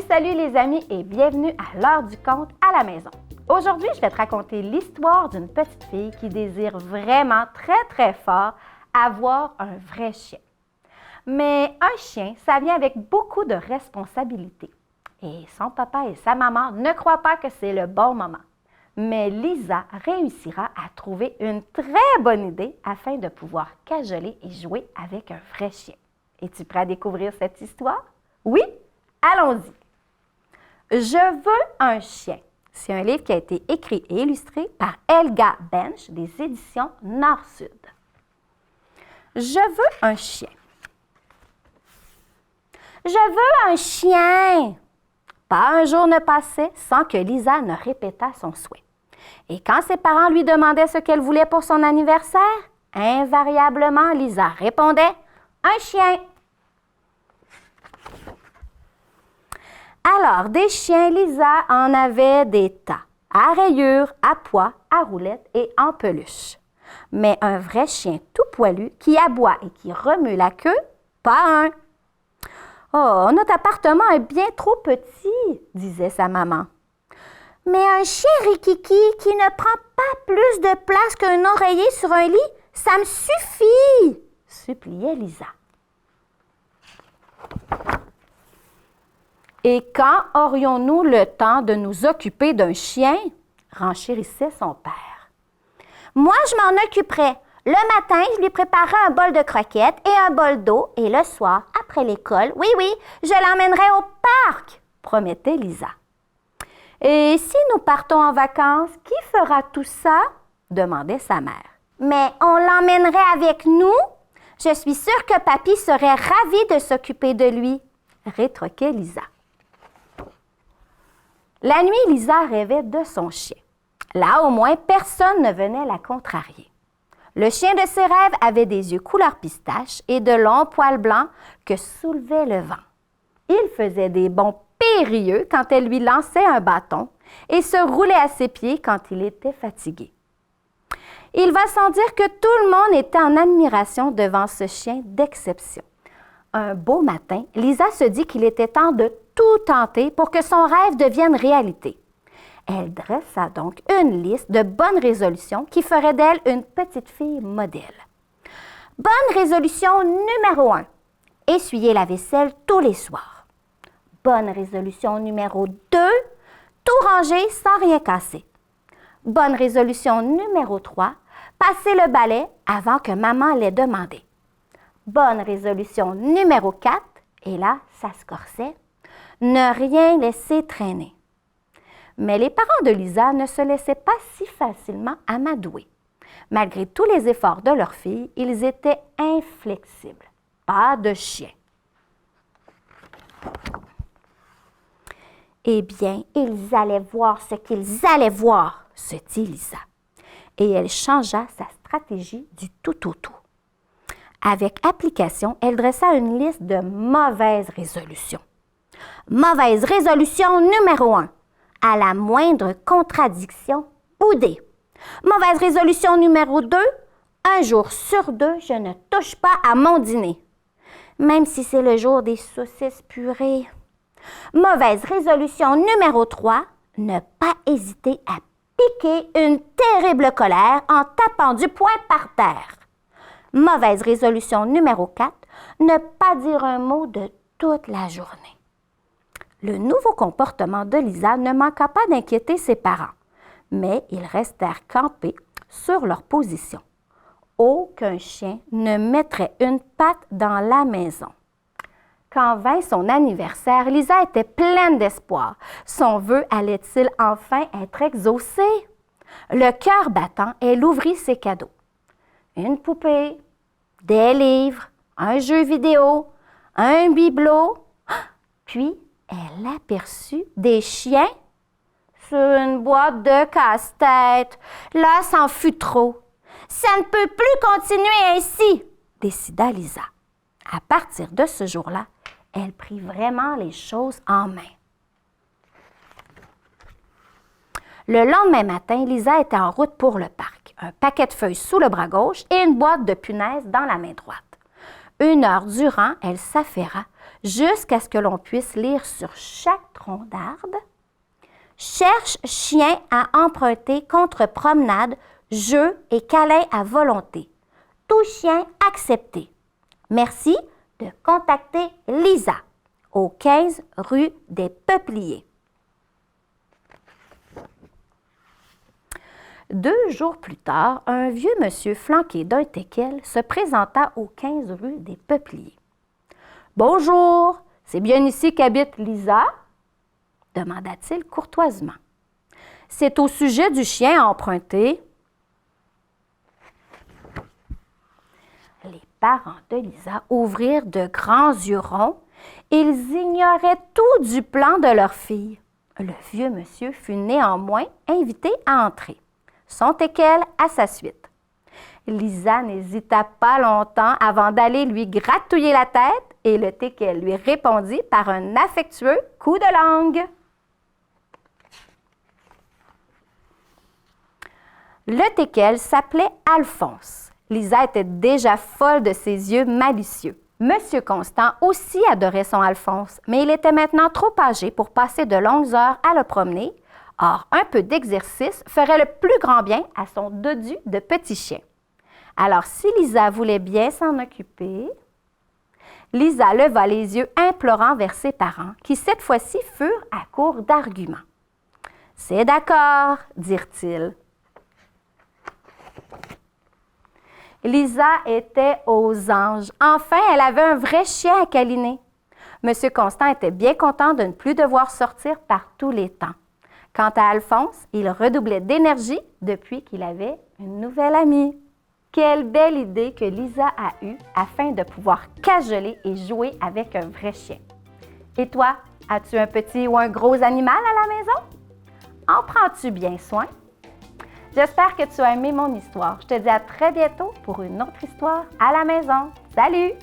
Salut les amis et bienvenue à l'heure du conte à la maison. Aujourd'hui, je vais te raconter l'histoire d'une petite fille qui désire vraiment très fort avoir un vrai chien. Mais un chien, ça vient avec beaucoup de responsabilités. Et son papa et sa maman ne croient pas que c'est le bon moment. Mais Lisa réussira à trouver une très bonne idée afin de pouvoir cajoler et jouer avec un vrai chien. Es-tu prêt à découvrir cette histoire? Oui? Allons-y! Je veux un chien. C'est un livre qui a été écrit et illustré par Helga Bench des éditions Nord-Sud. Je veux un chien. Je veux un chien. Pas un jour ne passait sans que Lisa ne répétât son souhait. Et quand ses parents lui demandaient ce qu'elle voulait pour son anniversaire, invariablement, Lisa répondait « Un chien ». Alors, des chiens, Lisa en avait des tas, à rayures, à pois, à roulettes et en peluche. Mais un vrai chien tout poilu qui aboie et qui remue la queue, pas un. « Oh, notre appartement est bien trop petit, » disait sa maman. « Mais un chien rikiki qui ne prend pas plus de place qu'un oreiller sur un lit, ça me suffit, » suppliait Lisa. Et quand aurions-nous le temps de nous occuper d'un chien? Renchérissait son père. Moi, je m'en occuperais. Le matin, je lui préparerais un bol de croquettes et un bol d'eau. Et le soir, après l'école, oui, je l'emmènerai au parc, promettait Lisa. Et si nous partons en vacances, qui fera tout ça? Demandait sa mère. Mais on l'emmènerait avec nous? Je suis sûre que papy serait ravi de s'occuper de lui, rétorquait Lisa. La nuit, Lisa rêvait de son chien. Là, au moins, personne ne venait la contrarier. Le chien de ses rêves avait des yeux couleur pistache et de longs poils blancs que soulevait le vent. Il faisait des bonds périlleux quand elle lui lançait un bâton et se roulait à ses pieds quand il était fatigué. Il va sans dire que tout le monde était en admiration devant ce chien d'exception. Un beau matin, Lisa se dit qu'il était temps de tout tenter pour que son rêve devienne réalité. Elle dressa donc une liste de bonnes résolutions qui feraient d'elle une petite fille modèle. Bonne résolution numéro 1, essuyer la vaisselle tous les soirs. Bonne résolution numéro 2, tout ranger sans rien casser. Bonne résolution numéro 3, passer le balai avant que maman l'ait demandé. Bonne résolution numéro 4, et là, ça se corsait, ne rien laisser traîner. Mais les parents de Lisa ne se laissaient pas si facilement amadouer. Malgré tous les efforts de leur fille, ils étaient inflexibles. Pas de chien. Eh bien, ils allaient voir ce qu'ils allaient voir, se dit Lisa. Et elle changea sa stratégie du tout au tout. Avec application, elle dressa une liste de mauvaises résolutions. Mauvaise résolution numéro 1. À la moindre contradiction, bouder. Mauvaise résolution numéro 2. Un jour sur 2, je ne touche pas à mon dîner. Même si c'est le jour des saucisses purées. Mauvaise résolution numéro 3. Ne pas hésiter à piquer une terrible colère en tapant du poing par terre. Mauvaise résolution numéro 4, ne pas dire un mot de toute la journée. Le nouveau comportement de Lisa ne manqua pas d'inquiéter ses parents, mais ils restèrent campés sur leur position. Aucun chien ne mettrait une patte dans la maison. Quand vint son anniversaire, Lisa était pleine d'espoir. Son vœu allait-il enfin être exaucé? Le cœur battant, elle ouvrit ses cadeaux. Une poupée, des livres, un jeu vidéo, un bibelot. Puis, elle aperçut des chiens sur une boîte de casse-tête. Là, c'en fut trop. Ça ne peut plus continuer ainsi, décida Lisa. À partir de ce jour-là, elle prit vraiment les choses en main. Le lendemain matin, Lisa était en route pour le parc. un paquet de feuilles sous le bras gauche et une boîte de punaises dans la main droite. 1 heure durant, elle s'affaira jusqu'à ce que l'on puisse lire sur chaque tronc d'arbre « Cherche chien à emprunter contre promenade, jeu et câlin à volonté. Tout chien accepté. Merci de contacter Lisa au 15 rue des Peupliers. » 2 jours plus tard, un vieux monsieur flanqué d'un teckel se présenta au 15 rue des Peupliers. « Bonjour, c'est bien ici qu'habite Lisa? » demanda-t-il courtoisement. « C'est au sujet du chien à emprunter. » Les parents de Lisa ouvrirent de grands yeux ronds. Ils ignoraient tout du plan de leur fille. Le vieux monsieur fut néanmoins invité à entrer. Son teckel à sa suite. Lisa n'hésita pas longtemps avant d'aller lui gratouiller la tête et le teckel lui répondit par un affectueux coup de langue. Le teckel s'appelait Alphonse. Lisa était déjà folle de ses yeux malicieux. Monsieur Constant aussi adorait son Alphonse, mais il était maintenant trop âgé pour passer de longues heures à le promener. Or, un peu d'exercice ferait le plus grand bien à son dodu de petit chien. Alors, si Lisa voulait bien s'en occuper, Lisa leva les yeux implorants vers ses parents, qui cette fois-ci furent à court d'arguments. « C'est d'accord, dirent-ils. » Lisa était aux anges. Enfin, elle avait un vrai chien à câliner. Monsieur Constant était bien content de ne plus devoir sortir par tous les temps. Quant à Alphonse, il redoublait d'énergie depuis qu'il avait une nouvelle amie. Quelle belle idée que Lisa a eue afin de pouvoir cajoler et jouer avec un vrai chien. Et toi, as-tu un petit ou un gros animal à la maison? En prends-tu bien soin? J'espère que tu as aimé mon histoire. Je te dis à très bientôt pour une autre histoire à la maison. Salut!